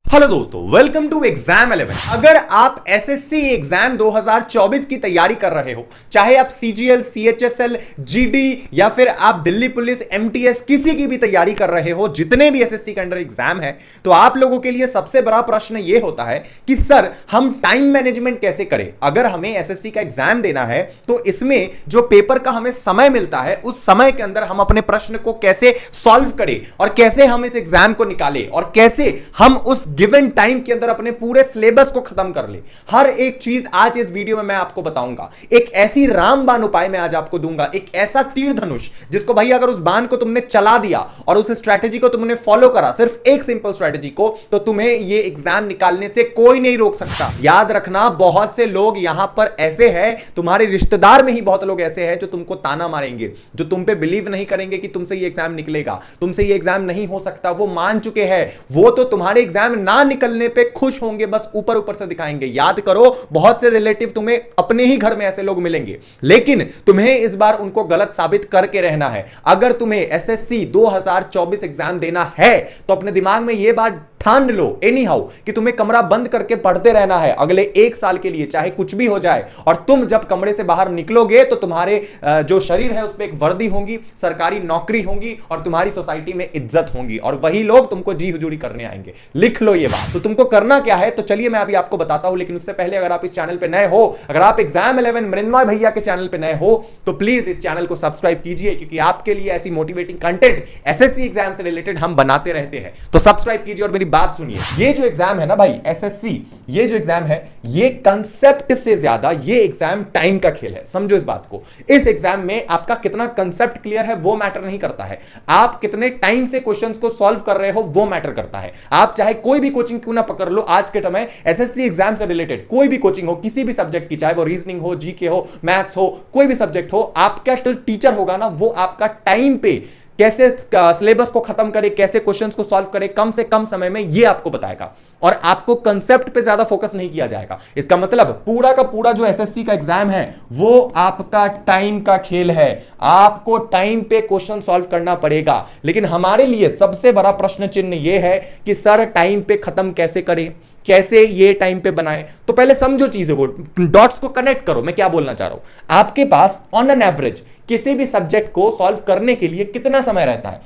Hello दोस्तों, welcome to exam 11। अगर आप एसएससी एग्जाम 2024 की तैयारी कर रहे हो, चाहे आप सीजीएल, सीएचएसएल, जीडी या फिर आप दिल्ली पुलिस, एमटीएस किसी की भी तैयारी कर रहे हो, जितने भी एसएससी के अंडर एग्जाम है, तो आप लोगों के लिए सबसे बड़ा प्रश्न यह होता है कि सर हम टाइम मैनेजमेंट कैसे करें। अगर हमें एसएससी का एग्जाम देना है तो इसमें जो पेपर का हमें समय मिलता है, उस समय के अंदर हम अपने प्रश्न को कैसे सॉल्व करें और कैसे हम इस एग्जाम को निकालें और कैसे हम उस गिवन टाइम के अंदर अपने पूरे सिलेबस को खत्म कर ले। हर एक चीज आज इस वीडियो में मैं आपको बताऊंगा। एक ऐसी रामबाण उपाय मैं आज आपको दूंगा, एक ऐसा तीर धनुष जिसको भाई अगर उस बाण को तुमने चला दिया और उस स्ट्रैटेजी को तुमने फॉलो करा, सिर्फ एक सिंपल स्ट्रैटेजी को, तो तुम्हें ये एग्जाम निकालने से कोई नहीं रोक सकता। याद रखना, बहुत से लोग यहां पर ऐसे हैं, तुम्हारे रिश्तेदार में ही बहुत लोग ऐसे हैं जो तुमको ताना मारेंगे, जो तुम पे बिलीव नहीं करेंगे कि तुमसे ये एग्जाम निकलेगा, तुमसे ये एग्जाम नहीं हो सकता। वो मान चुके हैं, वो तो तुम्हारे एग्जाम ना निकलने पे खुश होंगे, बस ऊपर ऊपर से दिखाएंगे। याद करो, बहुत से रिलेटिव तुम्हें अपने ही घर में ऐसे लोग मिलेंगे, लेकिन तुम्हें इस बार उनको गलत साबित करके रहना है। अगर तुम्हें एसएससी 2024 एग्जाम देना है तो अपने दिमाग में यह बात ठान लो एनी हाउ कि तुम्हें कमरा बंद करके पढ़ते रहना है अगले एक साल के लिए, चाहे कुछ भी हो जाए। और तुम जब कमरे से बाहर निकलोगे तो तुम्हारे जो शरीर है उस पर एक वर्दी होंगी, सरकारी नौकरी होंगी और तुम्हारी सोसाइटी में इज्जत होंगी, और वही लोग तुमको जी हुजूरी करने आएंगे। लिख लो ये बात। तो तुमको करना क्या है, तो चलिए मैं अभी आपको बताता हूं। लेकिन उससे पहले अगर आप इस चैनल पे नए हो, अगर आप एग्जाम 11 मृण्मय भैया के चैनल पे नए हो, तो प्लीज इस चैनल को सब्सक्राइब कीजिए, क्योंकि आपके लिए ऐसी मोटिवेटिंग कंटेंट एसएससी एग्जाम से रिलेटेड हम बनाते रहते हैं। तो सब्सक्राइब कीजिए और मेरी बात सुनिए। ये जो एग्जाम है ना भाई, एसएससी, ये जो एग्जाम है, ये कंसेप्ट से ज्यादा ये एग्जाम टाइम का खेल है। समझो इस बात को। इस एग्जाम में आपका कितना कंसेप्ट क्लियर है वो मैटर नहीं करता है, आप कितने टाइम से क्वेश्चंस को सॉल्व कर रहे हो वो मैटर करता है। आप चाहे कोई भी कोचिंग क्यों ना पकड़ लो, आज के टाइम में एसएससी एग्जाम से रिलेटेड कोई भी कोचिंग हो, किसी भी सब्जेक्ट की, चाहे वो रीजनिंग हो, जीके हो, मैथ्स हो, कोई भी सब्जेक्ट हो, आपका टीचर होगा ना, वो आपका टाइम पे कैसे सिलेबस को खत्म करे, कैसे क्वेश्चंस को सॉल्व करे कम से कम समय में, ये आपको बताएगा। और आपको कंसेप्ट पे ज्यादा फोकस नहीं किया जाएगा। इसका मतलब पूरा का पूरा जो एसएससी का एग्जाम है वो आपका टाइम का खेल है। आपको टाइम पे क्वेश्चन सॉल्व करना पड़ेगा। लेकिन हमारे लिए सबसे बड़ा प्रश्न चिन्ह ये है कि सर टाइम पे खत्म कैसे करें, कैसे ये टाइम पे बनाए। तो पहले समझो चीजों को, डॉट्स को कनेक्ट करो। मैं क्या बोलना चाह रहा हूं, आपके पास ऑन एन एवरेज किसी भी सब्जेक्ट को सॉल्व करने के लिए कितना समय रहता है?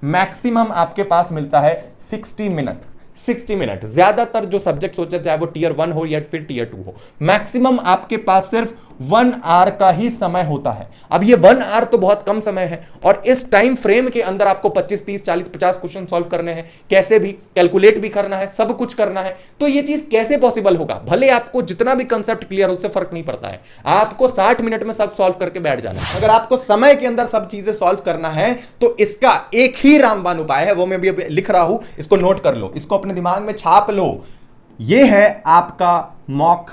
मैक्सिमम आपके पास मिलता है 60 मिनट। 60 मिनट। ज्यादातर जो सब्जेक्ट सोचा, चाहे वो टीयर 1 हो या फिर टीयर 2 हो, मैक्सिमम आपके पास सिर्फ 1 आवर का ही समय होता है। अब ये 1 आवर तो बहुत कम समय है, और इस टाइम फ्रेम के अंदर आपको 25, 30, 40, 50 क्वेश्चन सॉल्व करने हैं, कैसे भी कैलकुलेट भी करना है, सब कुछ करना है। तो ये चीज कैसे पॉसिबल होगा? भले आपको जितना भी कंसेप्ट क्लियर, उससे फर्क नहीं पड़ता है, आपको 60 मिनट में सब सॉल्व करके बैठ जाना है। अगर आपको समय के अंदर सब चीजें सॉल्व करना है तो इसका एक ही रामबाण उपाय है, वो मैं भी लिख रहा हूं, इसको नोट कर लो, इसको अपने दिमाग में छाप लो। यह है आपका मॉक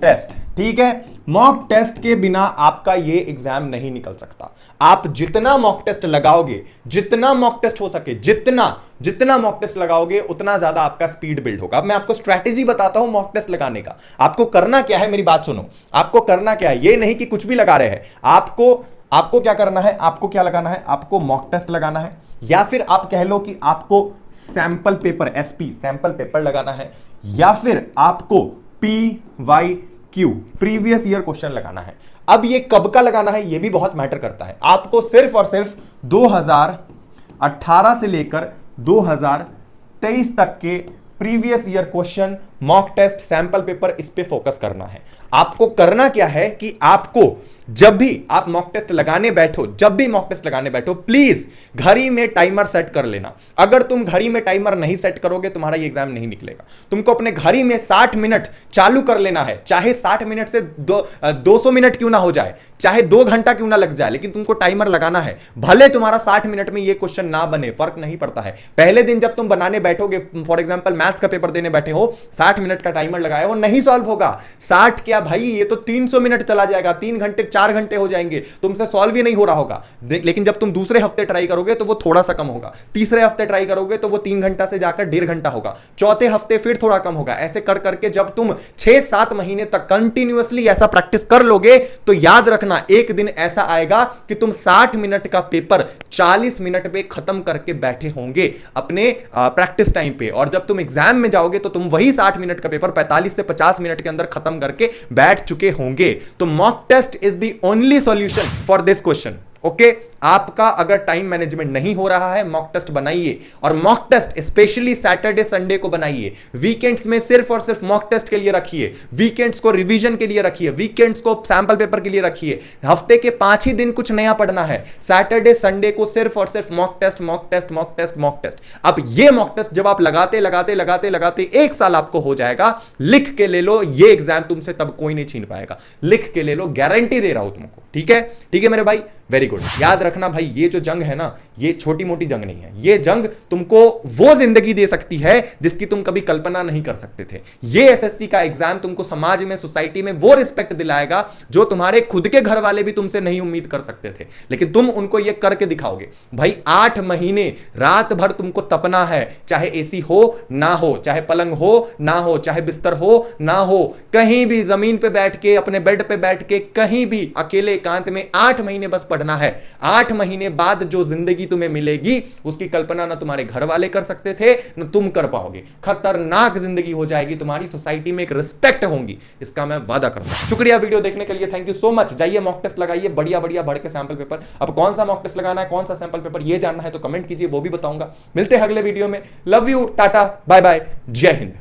टेस्ट। ठीक है, मॉक टेस्ट के बिना आपका ये एग्जाम नहीं निकल सकता। आप जितना मॉक टेस्ट लगाओगे, जितना मॉक टेस्ट हो सके, जितना मॉक टेस्ट लगाओगे, उतना ज्यादा आपका स्पीड बिल्ड होगा। अब मैं आपको स्ट्रैटेजी बताता हूं मॉक टेस्ट लगाने का। आपको करना क्या है, मेरी बात सुनो। आपको करना क्या है, ये नहीं कि कुछ भी लगा रहे हैं। आपको क्या करना है, आपको क्या लगाना है, आपको मॉक टेस्ट लगाना है, या फिर आप कह लो कि आपको sample paper, SP sample paper लगाना है, या फिर आपको PYQ प्रीवियस ईयर क्वेश्चन लगाना है। अब ये कब का लगाना है ये भी बहुत मैटर करता है। आपको सिर्फ और सिर्फ 2018 से लेकर 2023 तक के previous year question, mock test, sample paper, इस पे फोकस करना है। आपको करना क्या है कि आपको जब भी आप मॉक टेस्ट लगाने बैठो, प्लीज घड़ी में टाइमर सेट कर लेना। अगर तुम घड़ी में टाइमर नहीं सेट करोगे, तुम्हारा ये एग्जाम नहीं निकलेगा। तुमको अपने घड़ी में 60 मिनट चालू कर लेना है, चाहे 60 मिनट से 200 मिनट क्यों ना हो जाए, चाहे 2 घंटा क्यों ना लग जाए, लेकिन तुमको टाइमर लगाना है। भले तुम्हारा 60 मिनट में ये क्वेश्चन ना बने, फर्क नहीं पड़ता है। पहले दिन जब तुम बनाने बैठोगे, फॉर एग्जाम्पल मैथ्स का पेपर देने बैठे हो, 60 60 मिनट का टाइमर लगाया, वो नहीं सॉल्व होगा। 60 क्या भाई, ये तो 300 मिनट चला जाएगा, 3 घंटे 4 घंटे हो जाएंगे, तुमसे सॉल्व ही नहीं हो रहा होगा। लेकिन जब तुम दूसरे हफ्ते ट्राई करोगे तो वो थोड़ा सा कम होगा, तीसरे हफ्ते ट्राई करोगे तो वो 3 घंटा से जाकर 1.5 घंटा होगा, चौथे हफ्ते फिर थोड़ा कम होगा। ऐसे कर करके जब तुम 6-7 महीने तक कंटिन्यूअसली ऐसा प्रैक्टिस कर लोगे तो याद रखना एक दिन ऐसा आएगा कि तुम 60 मिनट का पेपर 40 मिनट में खत्म करके बैठे होंगे अपने प्रैक्टिस टाइम पे, और जब तुम एग्जाम में जाओगे तो तुम वही 60 मिनट का पेपर 45 से 50 मिनट के अंदर खत्म करके बैठ चुके होंगे। तो mock test is the only solution for this question. Okay, आपका अगर टाइम मैनेजमेंट नहीं हो रहा है, मॉक टेस्ट बनाइए, और mock test specially Saturday Sunday को बनाइए। वीकेंड्स में सिर्फ और सिर्फ मॉक टेस्ट के लिए रखिए, वीकेंड्स को रिवीजन के लिए रखिए, वीकेंड्स को सैंपल पेपर के लिए रखिए। हफ्ते के 5 ही दिन कुछ नया पढ़ना है, सैटरडे संडे को सिर्फ और सिर्फ mock test, mock test, mock test, mock test. अब ये मॉक टेस्ट जब आप लगाते लगाते लगाते लगाते 1 साल आपको हो जाएगा, लिख के ले लो, ये एग्जाम तुमसे तब कोई नहीं छीन पाएगा। लिख के ले लो, गारंटी दे रहा हूं तुमको। ठीक है, ठीक है मेरे भाई, वेरी गुड। याद रखना भाई, ये जो जंग है ना, ये छोटी मोटी जंग नहीं है। ये जंग तुमको वो जिंदगी दे सकती है जिसकी तुम कभी कल्पना नहीं कर सकते थे। ये एसएससी का एग्जाम तुमको समाज में, सोसाइटी में वो रिस्पेक्ट दिलाएगा जो तुम्हारे खुद के घर वाले भी तुमसे नहीं उम्मीद कर सकते थे, लेकिन तुम उनको ये करके दिखाओगे। भाई 8 महीने रात भर तुमको तपना है, चाहे एसी हो ना हो, चाहे पलंग हो ना हो, चाहे बिस्तर हो ना हो, कहीं भी जमीन पे बैठ के, अपने बेड पे बैठ के, कहीं भी अकेले एकांत में 8 महीने बस पढ़ना है। 8 महीने बाद जो जिंदगी तुम्हें मिलेगी उसकी कल्पना ना तुम्हारे घर वाले कर सकते थे, ना तुम कर पाओगे। खतरनाक जिंदगी हो जाएगी तुम्हारी, सोसाइटी में एक रिस्पेक्ट होगी, इसका मैं वादा करता हूं। शुक्रिया वीडियो देखने के लिए, थैंक यू सो मच। जाइए मॉक टेस्ट लगाइए, बढ़िया बढ़िया भर के सैंपल पेपर। अब कौन सा मॉक टेस्ट लगाना है, कौन सा सैंपल पेपर, ये जानना है तो कमेंट कीजिए, वो भी बताऊंगा। मिलते हैं अगले वीडियो में। Love you, tata, bye bye, जय हिंद।